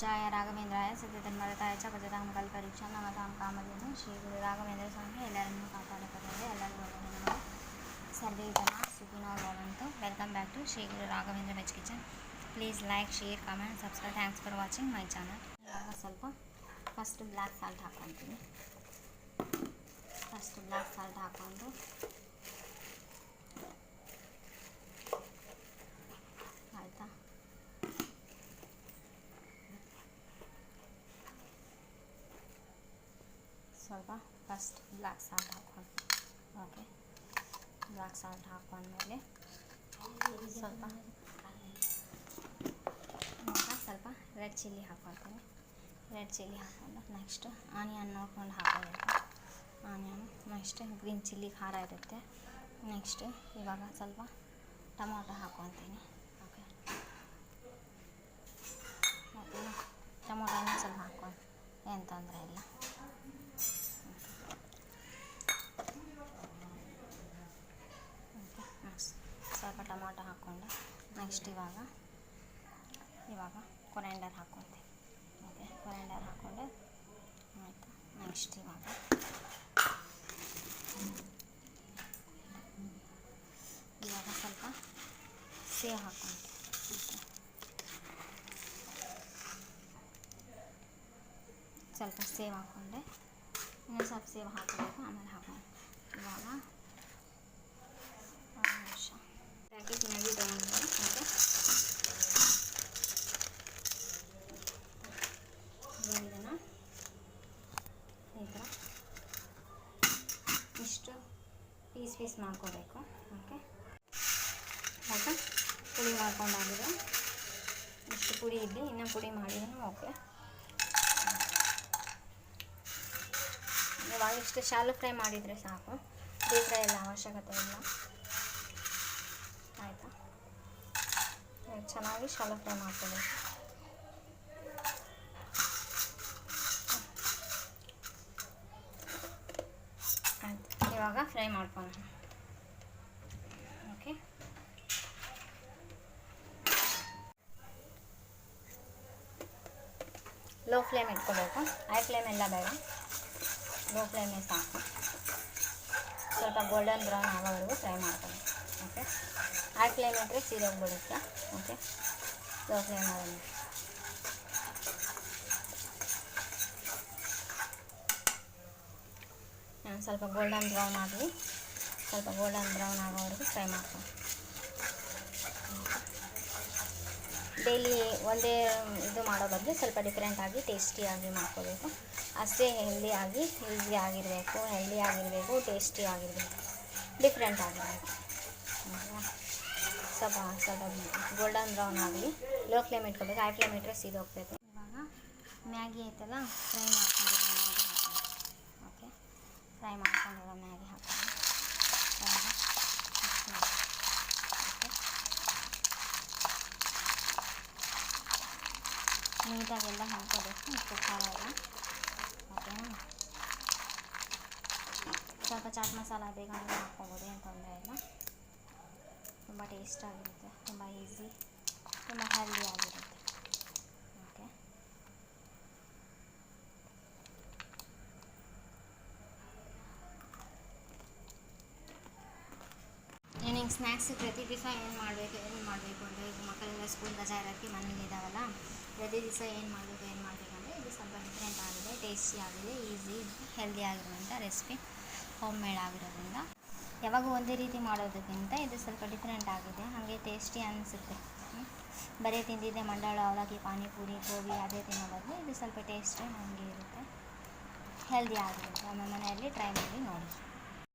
जय राघवेंद्राय सत्यधर्मरताय भजतां कल्पवृक्षं नमतां कामधेनुं श्री गुरु राघवेंद्र स्वामी ಎಲ್ಲರನ್ನೂ ಕಾಪಾಡಕತ್ತದೆ. ಎಲ್ಲರಿಗೂ ಒಳ್ಳೆಯದು. ಸರ್ವೇ ಜನ ಸುಖಿನೋ ಭವಂತು. Welcome back to Shri Guru Raghavendra veg kitchen. Please like, share, comment, subscribe. Thanks for watching my channel. ಇವಾಗ ಸ್ವಲ್ಪ ಫಸ್ಟ್ ಬ್ಲ್ಯಾಕ್ ಸಾಲ್ಟ್ ಹಾಕ್ಕೊತೀನಿ. ಫಸ್ಟ್ ಬ್ಲ್ಯಾಕ್ ಸಾಲ್ಟ್ ಹಾಕ್ಕೊಂಡು ಆಯಿತಾ. ಸ್ವಲ್ಪ ಫಸ್ಟ್ ಬ್ಲ್ಯಾಕ್ ಸಾಲ್ಟ್ ಹಾಕ್ಕೊಂಡು ಓಕೆ. ಬ್ಲ್ಯಾಕ್ ಸಾಲ್ಟ್ ಹಾಕ್ಕೊಂಡ್ಮೇಲೆ ಸ್ವಲ್ಪ ಸ್ವಲ್ಪ ರೆಡ್ ಚಿಲ್ಲಿ ಹಾಕ್ಕೊಳ್ತೀನಿ. ರೆಡ್ ಚಿಲ್ಲಿ ಹಾಕ್ಕೊಂಡು ನೆಕ್ಸ್ಟ್ ಆನಿಯನ್ ನೋಡ್ಕೊಂಡು ಹಾಕೋಬೇಕು. ಆನಿಯನ್ ನೆಕ್ಸ್ಟ್ ಗ್ರೀನ್ ಚಿಲ್ಲಿ ಖಾರ ಇರುತ್ತೆ. ನೆಕ್ಸ್ಟ್ ಇವಾಗ ಸ್ವಲ್ಪ ಟೊಮೊಟೊ ಹಾಕ್ಕೊತೀನಿ. ಓಕೆ, ಮತ್ತು ಟೊಮೊಟೊ ಇನ್ನೂ ಸ್ವಲ್ಪ ಹಾಕ್ಕೊಂಡು ಏನು ತೊಂದರೆ ಇಲ್ಲ. ಸ್ವಲ್ಪ ಟೊಮೊಟೊ ಹಾಕ್ಕೊಂಡು ನೆಕ್ಸ್ಟ್ ಇವಾಗ ಕೊರಿಯಾಂಡರ್ ಹಾಕ್ಕೊತೀನಿ. ಓಕೆ, ಕೊರಿಯಾಂಡರ್ ಹಾಕ್ಕೊಂಡೆ ಆಯಿತು. ನೆಕ್ಸ್ಟ್ ಇವಾಗ ಸ್ವಲ್ಪ ಸೇವ್ ಹಾಕ್ಕೊಂತೀನಿ. ಸ್ವಲ್ಪ ಸೇವ್ ಹಾಕ್ಕೊಂಡೆ, ಇನ್ನೂ ಸ್ವಲ್ಪ ಸೇವ್ ಹಾಕಬೇಕು, ಆಮೇಲೆ ಹಾಕೊಂಡು ಇವಾಗ ನಿಮಿಷ ಪ್ಯಾಕೆಟ್ ಮ್ಯಾಗಿ ತೊಗೊಂಡಿದ್ದೆ. ಓಕೆ, ಇದನ್ನು ಈ ಥರ ಇಷ್ಟು ಪೀಸ್ ಮಾಡ್ಕೋಬೇಕು. ಓಕೆ, ಆಯಿತಾ. ಪುಡಿ ಮಾಡ್ಕೊಂಡಾಗಿದೆ. ಇಷ್ಟು ಪುಡಿ ಇರಲಿ, ಇನ್ನೂ ಪುಡಿ ಮಾಡಿದ್ರು ಓಕೆ. ಇವಾಗ ಇಷ್ಟು ಶಾಲು ಫ್ರೈ ಮಾಡಿದರೆ ಸಾಕು, ಡೀಪ್ ಫ್ರೈ ಎಲ್ಲ ಅವಶ್ಯಕತೆ ಇಲ್ಲ. ಆಯಿತಾ, ಚೆನ್ನಾಗಿ ಶಾಲು ಫ್ರೈ ಮಾಡ್ಕೋಬೇಕು. ಆಯಿತು, ಇವಾಗ ಫ್ರೈ ಮಾಡ್ಕೊಳ್ಳೋಣ. ಓಕೆ, ಲೋ ಫ್ಲೇಮ್ ಇಟ್ಕೋಬೇಕು, ಹೈ ಫ್ಲೇಮ್ ಎಲ್ಲ ಬೇಡ, ಲೋ ಫ್ಲೇಮೇ ಸಾಕು. ಸ್ವಲ್ಪ ಗೋಲ್ಡನ್ ಬ್ರೌನ್ ಆಗೋವರೆಗೂ ಫ್ರೈ ಮಾಡ್ಕೊಳ್ಳಿ. ಓಕೆ, ಹೈ ಫ್ಲೇಮ್ ಇಟ್ಟರೆ ಸೀದೋಗ್ಬಿಡುತ್ತೆ. ಓಕೆ, ಲೋ ಫ್ಲೇಮ್ ಆಗೋದು ಸ್ವಲ್ಪ ಗೋಲ್ಡನ್ ಬ್ರೌನ್ ಆಗಲಿ, ಸ್ವಲ್ಪ ಗೋಲ್ಡನ್ ಬ್ರೌನ್ ಆಗೋವರೆಗೂ ಫ್ರೈ ಮಾಡ್ಕೊಂಡು. ಡೈಲಿ ಒಂದೇ ಇದು ಮಾಡೋ ಬದಲು ಸ್ವಲ್ಪ ಡಿಫ್ರೆಂಟಾಗಿ ಟೇಸ್ಟಿಯಾಗಿ ಮಾಡ್ಕೋಬೇಕು. ಅಷ್ಟೇ ಹೆಲ್ದಿ ಆಗಿರಬೇಕು, ಟೇಸ್ಟಿ ಆಗಿರಬೇಕು, ಡಿಫ್ರೆಂಟ್ ಆಗಿರಬೇಕು. ಸ್ವಲ್ಪ ಗೋಲ್ಡನ್ ಬ್ರೌನ್ ಆಗಲಿ, ಲೋ ಫ್ಲೇಮ್ ಇಟ್ಕೋಬೇಕು, ಹೈ ಫ್ಲೇಮ್ ಇಟ್ಟರೆ ಸೀದೋಗ್ಬೇಕು. ಇವಾಗ ಮ್ಯಾಗಿ ಐತಲ್ಲ, ಫ್ರೈ ಮಾಡ್ಕೊಂಡಿರೋ ಮ್ಯಾಗಿ ಹಾಕೋದು. ಓಕೆ, ಫ್ರೈ ಮಾಡ್ಕೊಂಡಿರೋ ಮ್ಯಾಗಿ ಹಾಕೋದು. ನೀಟಾಗೆಲ್ಲ ಹಾಕೋಬೇಕು, ಉಪ್ಪು ಖಾರ ಎಲ್ಲ. ಓಕೆನಾ, ಸ್ವಲ್ಪ ಚಾಟ್ ಮಸಾಲ ಬೇಕಂದ್ರೆ ಹಾಕ್ಕೊಬೋದು, ಏನು ತೊಂದರೆ ಇಲ್ಲ. ತುಂಬ ಟೇಸ್ಟಾಗಿರುತ್ತೆ, ತುಂಬ ಈಸಿ, ತುಂಬ ಹೆಲ್ದಿ ಆಗಿರುತ್ತೆ. ಓಕೆ, ಈವ್ನಿಂಗ್ ಸ್ನ್ಯಾಕ್ಸ್ ಪ್ರತಿ ದಿವಸ ಏನು ಮಾಡಬೇಕು ಅಂದರೆ, ಈಗ ಮಕ್ಕಳೆಲ್ಲ ಸ್ಕೂಲ್ ರಜಾ ಇರೋಕ್ಕೆ ಮನೇಲಿದ್ದಾವಲ್ಲ, ಪ್ರತಿ ದಿವಸ ಏನು ಮಾಡಬೇಕಂದ್ರೆ ಇದು ಸ್ವಲ್ಪ ಡಿಫ್ರೆಂಟ್ ಆಗಿದೆ, ಟೇಸ್ಟಿ ಆಗಿದೆ, ಈಸಿ, ಹೆಲ್ದಿ ಆಗಿರುವಂಥ ರೆಸಿಪಿ, ಹೋಮ್ ಮೇಡ್ ಆಗಿರೋದ್ರಿಂದ. ಯಾವಾಗ ಒಂದೇ ರೀತಿ ಮಾಡೋದಕ್ಕಿಂತ ಇದು ಸ್ವಲ್ಪ ಡಿಫ್ರೆಂಟ್ ಆಗಿದೆ, ಹಾಗೆ ಟೇಸ್ಟಿ ಅನಿಸುತ್ತೆ. ಬರೀ ತಿಂದಿದ್ದೆ ಮಂಡಾಳ, ಅವಲಕ್ಕಿ, ಪಾನಿಪುರಿ, ಗೋಬಿ ಅದೇ ತಿನ್ನೋ ಬದಲು ಇದು ಸ್ವಲ್ಪ ಟೇಸ್ಟಿ ಹಾಗೆ ಇರುತ್ತೆ, ಹೆಲ್ದಿ ಆಗಿರುತ್ತೆ. ಒಮ್ಮೆ ಮನೆಯಲ್ಲಿ ಟ್ರೈ ಮಾಡಿ ನೋಡಿ.